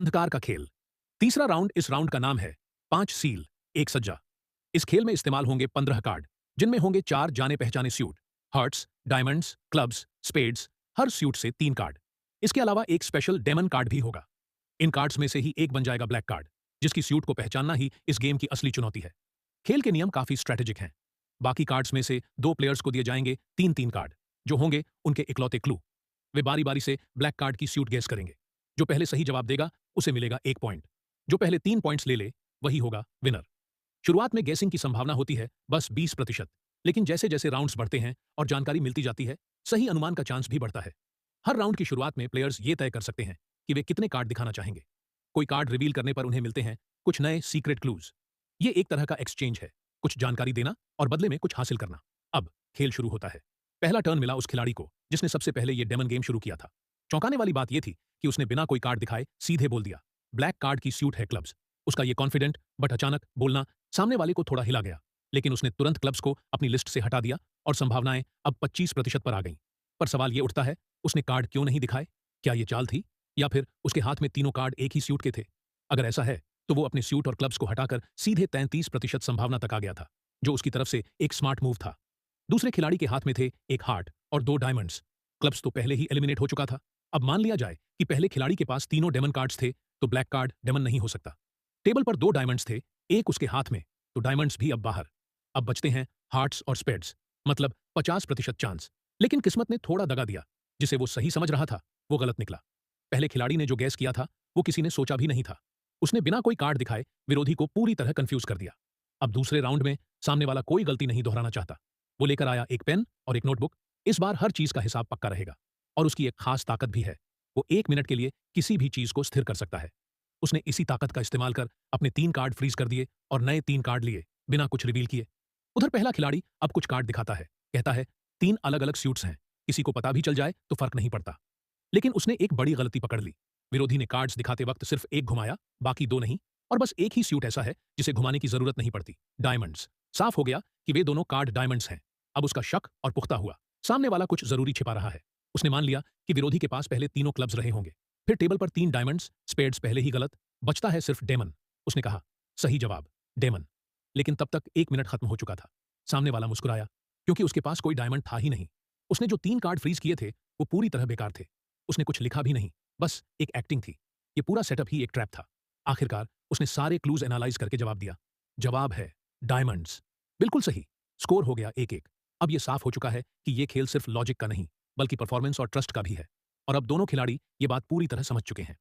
अंधकार का खेल। तीसरा राउंड। इस राउंड का नाम है 5 सील, एक सज्जा। इस खेल में इस्तेमाल होंगे 15 कार्ड, जिनमें होंगे 4 जाने पहचाने suit, hearts, diamonds, clubs, spades, हर सूट से 3 कार्ड। इसके अलावा एक स्पेशल डेमन कार्ड भी होगा। इन कार्ड्स में से ही एक बन जाएगा ब्लैक कार्ड, जिसकी सूट को पहचानना ही इस गेम की असली चुनौती है। खेल के नियम काफी स्ट्रेटेजिक हैं। बाकी कार्ड्स में से 2 प्लेयर्स को दिए जाएंगे 3-3 कार्ड, जो होंगे उनके इकलौते क्लू। वे बारी बारी से ब्लैक कार्ड की सूट गेस करेंगे। जो पहले सही जवाब देगा उसे मिलेगा 1 पॉइंट। जो पहले 3 पॉइंट्स ले ले वही होगा विनर। शुरुआत में गेसिंग की संभावना होती है बस 20%, लेकिन जैसे जैसे राउंड्स बढ़ते हैं और जानकारी मिलती जाती है, सही अनुमान का चांस भी बढ़ता है। हर राउंड की शुरुआत में प्लेयर्स ये तय कर सकते हैं कि वे कितने कार्ड दिखाना चाहेंगे। कोई कार्ड रिवील करने पर उन्हें मिलते हैं कुछ नए सीक्रेट क्लूज। ये एक तरह का एक्सचेंज है, कुछ जानकारी देना और बदले में कुछ हासिल करना। अब खेल शुरू होता है। पहला टर्न मिला उस खिलाड़ी को जिसने सबसे पहले ये डेमन गेम शुरू किया था। चौंकाने वाली बात यह थी कि उसने बिना कोई कार्ड दिखाए सीधे बोल दिया, ब्लैक कार्ड की सूट है क्लब्स। उसका ये कॉन्फिडेंट बट अचानक बोलना सामने वाले को थोड़ा हिला गया, लेकिन उसने तुरंत क्लब्स को अपनी लिस्ट से हटा दिया और संभावनाएं अब 25% पर आ गईं। पर सवाल ये उठता है, उसने कार्ड क्यों नहीं दिखाए? क्या ये चाल थी, या फिर उसके हाथ में तीनों कार्ड एक ही सूट के थे? अगर ऐसा है तो वो अपने सूट और क्लब्स को हटाकर सीधे 33% संभावना तक आ गया था, जो उसकी तरफ से एक स्मार्ट मूव था। दूसरे खिलाड़ी के हाथ में थे एक हार्ट और 2 डायमंड्स। क्लब्स तो पहले ही एलिमिनेट हो चुका था। अब मान लिया जाए कि पहले खिलाड़ी के पास तीनों डेमन कार्ड्स थे, तो ब्लैक कार्ड डेमन नहीं हो सकता। टेबल पर 2 डायमंड्स थे, एक उसके हाथ में, तो डायमंड्स भी अब बाहर। अब बचते हैं हार्ट्स और स्पेड्स, मतलब 50% चांस। लेकिन किस्मत ने थोड़ा दगा दिया। जिसे वो सही समझ रहा था वो गलत निकला। पहले खिलाड़ी ने जो गैस किया था वो किसी ने सोचा भी नहीं था। उसने बिना कोई कार्ड दिखाए विरोधी को पूरी तरह कंफ्यूज कर दिया। अब दूसरे राउंड में सामने वाला कोई गलती नहीं दोहराना चाहता। वो लेकर आया एक पेन और एक नोटबुक। इस बार हर चीज का हिसाब पक्का रहेगा, और उसकी एक खास ताकत भी है। वो 1 मिनट के लिए किसी भी चीज को स्थिर कर सकता है। उसने इसी ताकत का इस्तेमाल कर अपने 3 कार्ड फ्रीज कर दिए और नए 3 कार्ड लिए बिना कुछ रिवील किए। उधर पहला खिलाड़ी अब कुछ कार्ड दिखाता है, कहता है 3 अलग अलग सूट्स हैं, किसी को पता भी चल जाए तो फर्क नहीं पड़ता। लेकिन उसने एक बड़ी गलती पकड़ ली। विरोधी ने कार्ड्स दिखाते वक्त सिर्फ एक घुमाया, बाकी 2 नहीं। और बस एक ही सूट ऐसा है जिसे घुमाने की जरूरत नहीं पड़ती, डायमंड्स। साफ हो गया कि वे दोनों कार्ड डायमंड्स हैं। अब उसका शक और पुख्ता हुआ, सामने वाला कुछ जरूरी छिपा रहा है। उसने मान लिया कि विरोधी के पास पहले तीनों क्लब्स रहे होंगे। फिर टेबल पर 3 डायमंड्स, स्पेड्स पहले ही गलत, बचता है सिर्फ डेमन। उसने कहा, सही जवाब डेमन। लेकिन तब तक 1 मिनट खत्म हो चुका था। सामने वाला मुस्कुराया, क्योंकि उसके पास कोई डायमंड था ही नहीं। उसने जो 3 कार्ड फ्रीज किए थे वो पूरी तरह बेकार थे। उसने कुछ लिखा भी नहीं, बस एक एक्टिंग थी। ये पूरा सेटअप ही एक ट्रैप था। आखिरकार उसने सारे क्लूज एनालाइज करके जवाब दिया। जवाब है डायमंड्स। बिल्कुल सही। स्कोर हो गया 1-1। अब यह साफ हो चुका है कि यह खेल सिर्फ लॉजिक का नहीं, बल्कि परफॉर्मेंस और ट्रस्ट का भी है। और अब दोनों खिलाड़ी ये बात पूरी तरह समझ चुके हैं।